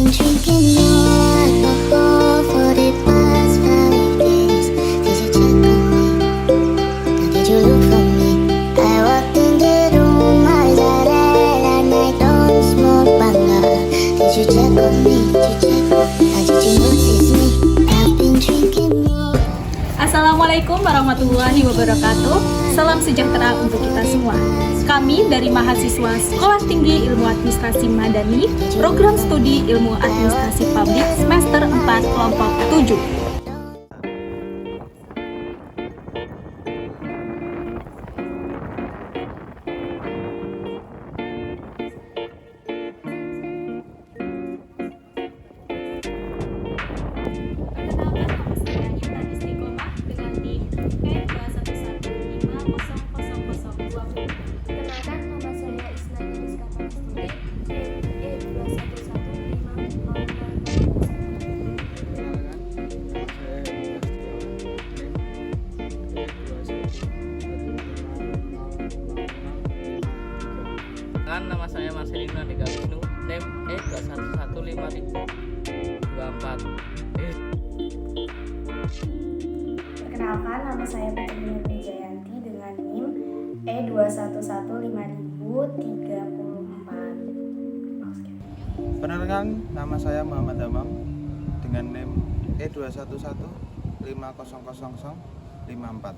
been drinking more alcohol for the past 5 days. Did you check on me? Now did you look for me? I walked in the room, eyes are red, and I don't smoke banga. Did you check on me? Did you check? Now did you notice me? I've been drinking more. Assalamualaikum warahmatullahi wabarakatuh. Salam sejahtera untuk kita semua. Kami dari mahasiswa Sekolah Tinggi Ilmu Administrasi Madani, Program Studi Ilmu Administrasi Publik semester 4 kelompok 7. Nama saya Marcelino Andika Wisnu, NIM E211524. Perkenalkan, nama saya Putri Nurmi Jayanti dengan NIM E211534. Perkenalkan, nama saya Muhammad Hamam dengan NIM E21150054.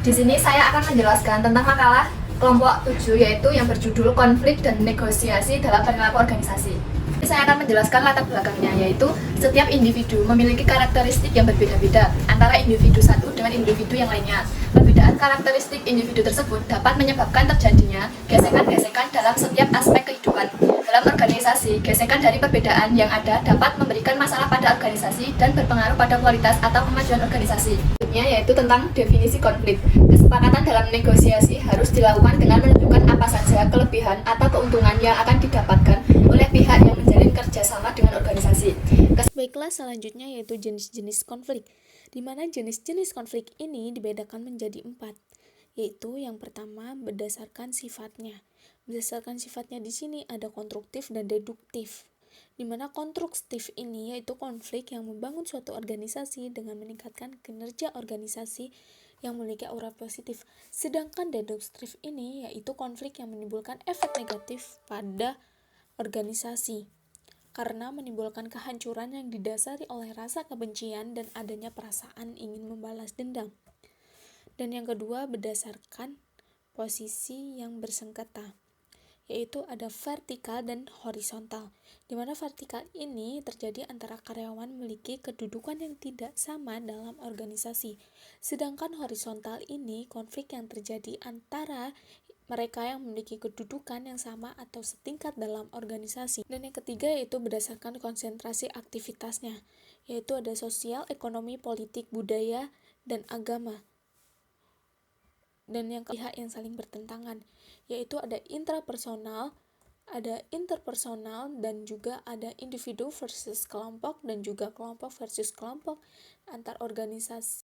Di sini saya akan menjelaskan tentang makalah kelompok 7, yaitu yang berjudul Konflik dan Negosiasi dalam Perilaku Organisasi. Saya akan menjelaskan latar belakangnya, yaitu setiap individu memiliki karakteristik yang berbeda-beda antara individu satu dengan individu yang lainnya. Perbedaan karakteristik individu tersebut dapat menyebabkan terjadinya gesekan-gesekan dalam setiap aspek kehidupan. Dalam organisasi, gesekan dari perbedaan yang ada dapat memberikan masalah pada organisasi dan berpengaruh pada kualitas atau kemajuan organisasi. Yaitu tentang definisi konflik. Kesepakatan dalam negosiasi harus dilakukan dengan menentukan apa saja kelebihan atau keuntungan yang akan didapatkan oleh pihak yang menjalin kerjasama dengan organisasi. Baiklah, selanjutnya yaitu jenis-jenis konflik, di mana jenis-jenis konflik ini dibedakan menjadi 4, yaitu yang pertama berdasarkan sifatnya. Berdasarkan sifatnya di sini ada konstruktif dan deduktif. Di mana konstruktif ini yaitu konflik yang membangun suatu organisasi dengan meningkatkan kinerja organisasi yang memiliki aura positif. Sedangkan deduktif ini yaitu konflik yang menimbulkan efek negatif pada organisasi karena menimbulkan kehancuran yang didasari oleh rasa kebencian dan adanya perasaan ingin membalas dendam. Dan yang kedua berdasarkan posisi yang bersengketa, yaitu ada vertikal dan horizontal, di mana vertikal ini terjadi antara karyawan memiliki kedudukan yang tidak sama dalam organisasi, sedangkan horizontal ini konflik yang terjadi antara mereka yang memiliki kedudukan yang sama atau setingkat dalam organisasi. Dan yang ketiga yaitu berdasarkan konsentrasi aktivitasnya, yaitu ada sosial, ekonomi, politik, budaya, dan agama. Dan yang pihak yang saling bertentangan, yaitu ada intrapersonal, ada interpersonal, dan juga ada individu versus kelompok, dan juga kelompok versus kelompok antar organisasi.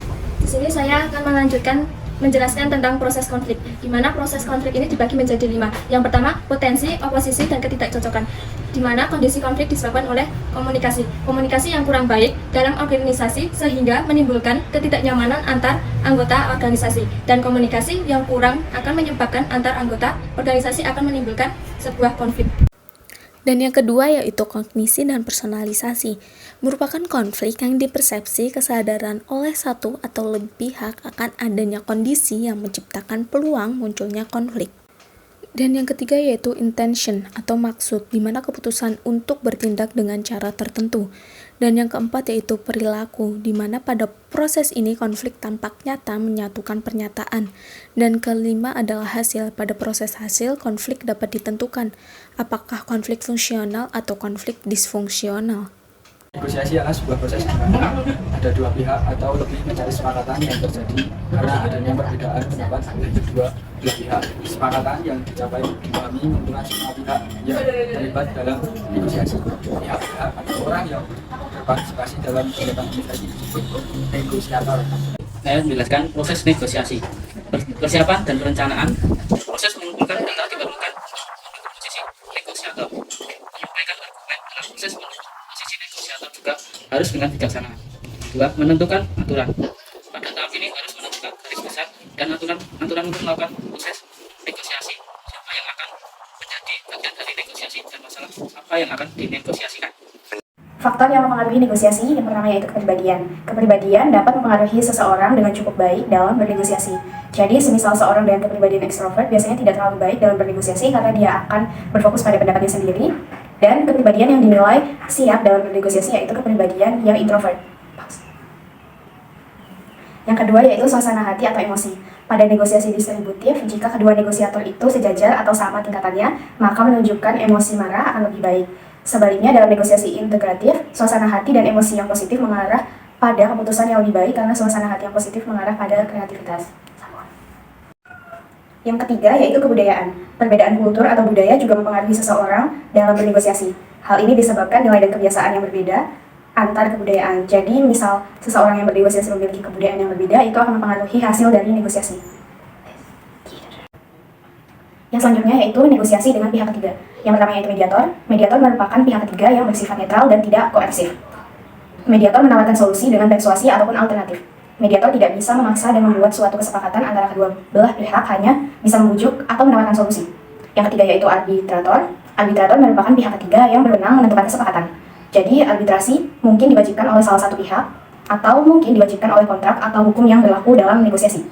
Di sini saya akan melanjutkan menjelaskan tentang proses konflik, di mana proses konflik ini dibagi menjadi 5. Yang pertama, potensi, oposisi, dan ketidakcocokan, di mana kondisi konflik disebabkan oleh komunikasi. Komunikasi yang kurang baik dalam organisasi sehingga menimbulkan ketidaknyamanan antar anggota organisasi, dan komunikasi yang kurang akan menyebabkan antar anggota organisasi akan menimbulkan sebuah konflik. Dan yang kedua yaitu kognisi dan personalisasi, merupakan konflik yang dipersepsi kesadaran oleh satu atau lebih pihak akan adanya kondisi yang menciptakan peluang munculnya konflik. Dan yang ketiga yaitu intention atau maksud, di mana keputusan untuk bertindak dengan cara tertentu. Dan yang keempat yaitu perilaku, di mana pada proses ini konflik tampak nyata menyatukan pernyataan. Dan kelima adalah hasil. Pada proses hasil, konflik dapat ditentukan apakah konflik fungsional atau konflik disfungsional. Negosiasi adalah sebuah proses di mana ada dua pihak atau lebih mencari kesepakatan yang terjadi karena adanya perbedaan pendapat dari kedua pihak. Kesepakatan yang dicapai dipahami menguntungkan semua pihak yang terlibat dalam negosiasi. Pihak-pihak atau orang yang berpartisipasi dalam kegiatan negosiasi disebut negosiator. Saya menjelaskan proses negosiasi, persiapan dan perencanaan. Proses mengumpulkan data diperlukan untuk posisi negosiator, menyampaikan argumen dalam proses harus dengan bijaksana. 2. Menentukan aturan. Pada tahap ini harus menentukan garis besar dan aturan untuk melakukan proses negosiasi. Siapa yang akan menjadi bagian dari negosiasi dan masalah apa yang akan dinegosiasikan. Faktor yang mempengaruhi negosiasi yang pertama yaitu kepribadian. Kepribadian dapat mempengaruhi seseorang dengan cukup baik dalam bernegosiasi. Jadi, semisal seorang dengan kepribadian ekstrovert biasanya tidak terlalu baik dalam bernegosiasi karena dia akan berfokus pada pendapatnya sendiri. Dan kepribadian yang dinilai siap dalam bernegosiasi yaitu kepribadian yang introvert. Yang kedua yaitu suasana hati atau emosi. Pada negosiasi distributif, jika kedua negosiator itu sejajar atau sama tingkatannya, maka menunjukkan emosi marah akan lebih baik. Sebaliknya, dalam negosiasi integratif, suasana hati dan emosi yang positif mengarah pada keputusan yang lebih baik karena suasana hati yang positif mengarah pada kreativitas. Yang ketiga yaitu kebudayaan. Perbedaan kultur atau budaya juga mempengaruhi seseorang dalam bernegosiasi. Hal ini disebabkan nilai dan kebiasaan yang berbeda antar kebudayaan. Jadi, misal seseorang yang bernegosiasi memiliki kebudayaan yang berbeda, itu akan mempengaruhi hasil dari negosiasi. Yang selanjutnya yaitu negosiasi dengan pihak ketiga. Yang pertama yaitu mediator. Mediator merupakan pihak ketiga yang bersifat netral dan tidak koersif. Mediator menawarkan solusi dengan persuasi ataupun alternatif. Mediator tidak bisa memaksa dan membuat suatu kesepakatan antara kedua belah pihak, hanya bisa membujuk atau menawarkan solusi. Yang ketiga yaitu arbitrator. Arbitrator merupakan pihak ketiga yang berwenang menentukan kesepakatan. Jadi, arbitrasi mungkin diwajibkan oleh salah satu pihak, atau mungkin diwajibkan oleh kontrak atau hukum yang berlaku dalam negosiasi.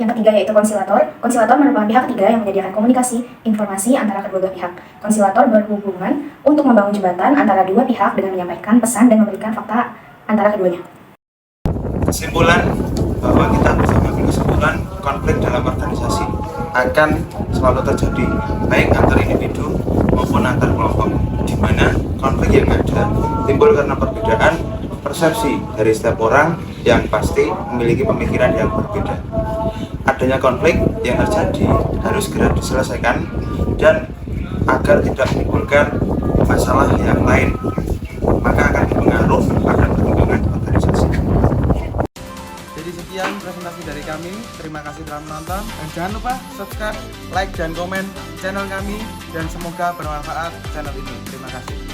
Yang ketiga yaitu konsilator. Konsilator merupakan pihak ketiga yang menyediakan komunikasi, informasi antara kedua belah pihak. Konsilator berhubungan untuk membangun jembatan antara dua pihak dengan menyampaikan pesan dan memberikan fakta antara keduanya. Kesimpulan bahwa kita bisa mengambil kesimpulan konflik dalam organisasi akan selalu terjadi, baik antar individu maupun antar kelompok, di mana konflik yang ada timbul karena perbedaan persepsi dari setiap orang yang pasti memiliki pemikiran yang berbeda. Adanya konflik yang terjadi harus segera diselesaikan dan agar tidak menimbulkan masalah yang lain, maka akan berpengaruh pada perkembangan organisasi. Jadi sekian presentasi dari kami. Terima kasih telah menonton dan jangan lupa subscribe, like dan komen channel kami dan semoga bermanfaat channel ini. Terima kasih.